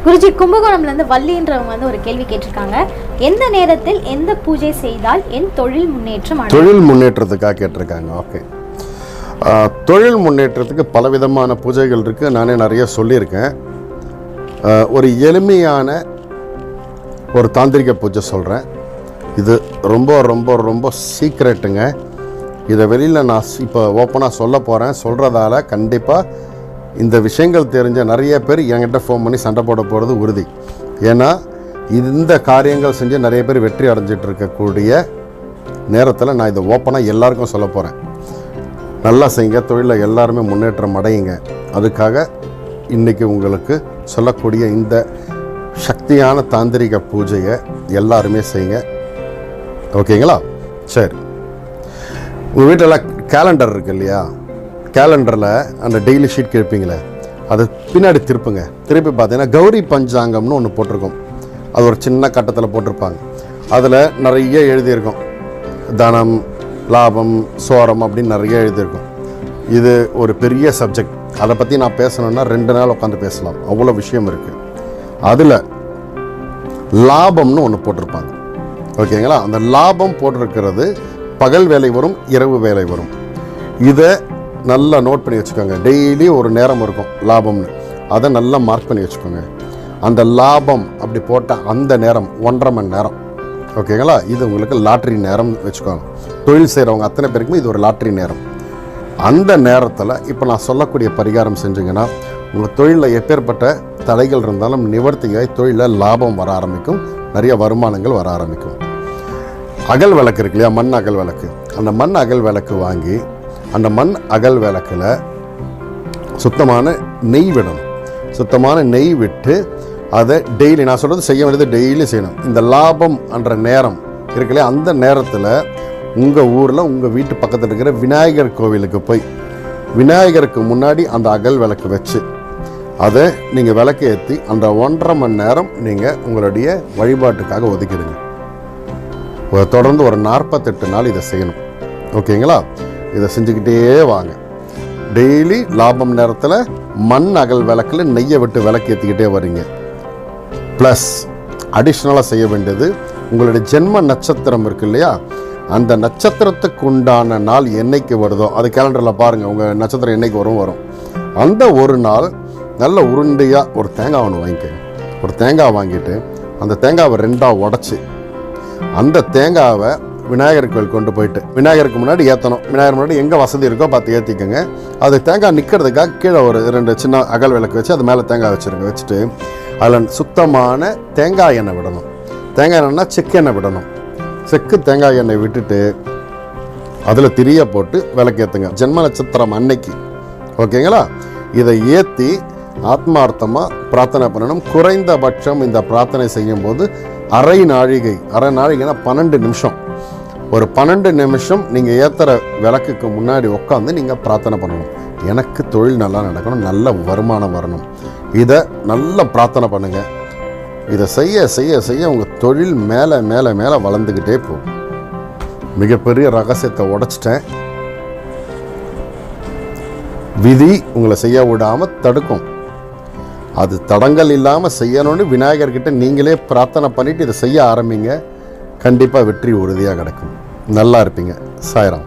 குருஜி, கும்பகோணம்லேருந்து வள்ளின்றவங்க வந்து ஒரு கேள்வி கேட்டிருக்காங்க. எந்த நேரத்தில் எந்த பூஜை செய்தால் என் தொழில் முன்னேற்றம்? தொழில் முன்னேற்றத்துக்காக கேட்டிருக்காங்க. ஓகே, தொழில் முன்னேற்றத்துக்கு பலவிதமான பூஜைகள் இருக்குது. நானே நிறைய சொல்லியிருக்கேன். ஒரு எளிமையான ஒரு தாந்திரிக பூஜை சொல்கிறேன். இது ரொம்ப ரொம்ப ரொம்ப சீக்ரெட்டுங்க. இதை வெளியில் நான் இப்போ ஓப்பனாக சொல்ல போகிறேன். சொல்கிறதால கண்டிப்பாக இந்த விஷயங்கள் தெரிஞ்ச நிறைய பேர் என்கிட்ட ஃபோன் பண்ணி சண்டை போட போகிறது உறுதி. ஏன்னா இந்த காரியங்கள் செஞ்சு நிறைய பேர் வெற்றி அடைஞ்சிட்டு இருக்கக்கூடிய நேரத்தில் நான் இதை ஓப்பனாக எல்லாருக்கும் சொல்ல போகிறேன். நல்லா செய்யுங்க, தொழிலில் எல்லாருமே முன்னேற்றம் அடையுங்க. அதுக்காக இன்றைக்கி உங்களுக்கு சொல்லக்கூடிய இந்த சக்தியான தாந்திரிக பூஜையை எல்லாருமே செய்யுங்க. ஓகேங்களா? சரி, உங்கள் வீட்டில் கேலண்டர் இருக்கு இல்லையா? கேலண்டரில் அந்த டெய்லி ஷீட் கேட்பீங்களே, அது பின்னாடி திருப்புங்க. திருப்பி பார்த்தீங்கன்னா கௌரி பஞ்சாங்கம்னு ஒன்று போட்டிருக்கோம். அது ஒரு சின்ன கட்டத்தில் போட்டிருப்பாங்க. அதில் நிறைய எழுதியிருக்கும். தனம், லாபம், சோரம் அப்படின்னு நிறைய எழுதியிருக்கும். இது ஒரு பெரிய சப்ஜெக்ட். அதை பற்றி நான் பேசணுன்னா 2 நாள் உட்காந்து பேசலாம். அவ்வளோ விஷயம் இருக்குது. அதில் லாபம்னு ஒன்று போட்டிருப்பாங்க. ஓகேங்களா? அந்த லாபம் போட்டிருக்கிறது பகல் வேலை வரும், இரவு வேலை வரும். இதை நல்லா நோட் பண்ணி வச்சுக்கோங்க. டெய்லி ஒரு நேரம் இருக்கும் லாபம்னு, அதை நல்லா மார்க் பண்ணி வச்சுக்கோங்க. அந்த லாபம் அப்படி போட்டால் அந்த நேரம் 1.5 மணி நேரம். ஓகேங்களா? இது உங்களுக்கு லாட்ரி நேரம் வச்சுக்கோங்க. தொழில் செய்கிறவங்க அத்தனை பேருக்குமே இது ஒரு லாட்ரி நேரம். அந்த நேரத்தில் இப்போ நான் சொல்லக்கூடிய பரிகாரம் செஞ்சிங்கன்னா உங்கள் தொழிலில் எப்பேற்பட்ட தடைகள் இருந்தாலும் நிவர்த்தியாய் தொழிலில் லாபம் வர ஆரம்பிக்கும், நிறைய வருமானங்கள் வர ஆரம்பிக்கும். அகல் விளக்கு இருக்கு இல்லையா? மண் அகல் விளக்கு. அந்த மண் அகல் விளக்கு வாங்கி அந்த மண் அகல் விளக்கில் சுத்தமான நெய் விடணும். சுத்தமான நெய் விட்டு அதை டெய்லி, நான் சொல்கிறது செய்ய வேண்டியது டெய்லி செய்யணும். இந்த லாபம் என்ற நேரம் இருக்கு இல்லையா? அந்த நேரத்தில் உங்கள் ஊரில் உங்கள் வீட்டு பக்கத்தில் இருக்கிற விநாயகர் கோவிலுக்கு போய் விநாயகருக்கு முன்னாடி அந்த அகல் விளக்கு வச்சு அதை நீங்கள் விளக்கு ஏற்றி அந்த 1.5 மணி நேரம் நீங்கள் உங்களுடைய வழிபாட்டுக்காக ஒதுக்கிடுங்க. தொடர்ந்து ஒரு 48 நாள் இதை செய்யணும். ஓகேங்களா? இதை செஞ்சுக்கிட்டே வாங்க. டெய்லி லாபம் நேரத்தில் மண் அகல் விளக்கில் நெய்யை விட்டு விளக்கு ஏற்றிக்கிட்டே வரீங்க. ப்ளஸ் அடிஷ்னலாக செய்ய வேண்டியது உங்களுடைய ஜென்ம நட்சத்திரம் இருக்கு இல்லையா? அந்த நட்சத்திரத்துக்கு உண்டான நாள் என்னைக்கு வருதோ அது கேலண்டரில் பாருங்கள். உங்கள் நட்சத்திரம் என்னைக்கு வரும். அந்த ஒரு நாள் நல்ல உருண்டையாக ஒரு தேங்காய் ஒன்று வாங்கிக்கோங்க. ஒரு தேங்காய் வாங்கிட்டு அந்த தேங்காவை 2ஆக உடச்சி அந்த தேங்காவை விநாயகர் கோயில் கொண்டு போயிட்டு விநாயகருக்கு முன்னாடி ஏற்றணும். விநாயகர் முன்னாடி எங்கே வசதி இருக்கோ பார்த்து ஏற்றிக்கோங்க. அது தேங்காய் நிற்கிறதுக்காக கீழே ஒரு 2 சின்ன அகல் விளக்கு வச்சு அது மேலே தேங்காய் வச்சுருங்க. வச்சுட்டு அதில் சுத்தமான தேங்காய் எண்ணெய் விடணும். தேங்காய் எண்ணெய்னா செக்கு எண்ணெய் விடணும். செக்கு தேங்காய் எண்ணெய் விட்டுட்டு அதில் திரிய போட்டு விளக்கு ஏற்றுங்க ஜென்ம நட்சத்திரம் அன்னைக்கு. ஓகேங்களா? இதை ஏற்றி ஆத்மார்த்தமாக பிரார்த்தனை பண்ணணும். குறைந்தபட்சம் இந்த பிரார்த்தனை செய்யும்போது அரை நாழிகைனா 12 நிமிஷம். ஒரு 12 நிமிஷம் நீங்கள் ஏற்றுற விளக்குக்கு முன்னாடி உட்காந்து நீங்கள் பிரார்த்தனை பண்ணணும். எனக்கு தொழில் நல்லா நடக்கணும், நல்ல வருமானம் வரணும். இதை நல்லா பிரார்த்தனை பண்ணுங்கள். இதை செய்ய செய்ய செய்ய உங்கள் தொழில் மேலே மேலே மேலே வளர்ந்துக்கிட்டே போகும். மிகப்பெரிய ரகசியத்தை உடைச்சிட்டேன். விதி உங்களை செய்ய விடாமல் தடுக்கும். அது தடங்கள் இல்லாமல் செய்யணும்னு விநாயகர்கிட்ட நீங்களே பிரார்த்தனை பண்ணிவிட்டு இதை செய்ய ஆரம்பிங்க. கண்டிப்பாக வெற்றி உறுதியாக கிடைக்கும். நல்லா இருப்பீங்க. சாய்ராம்.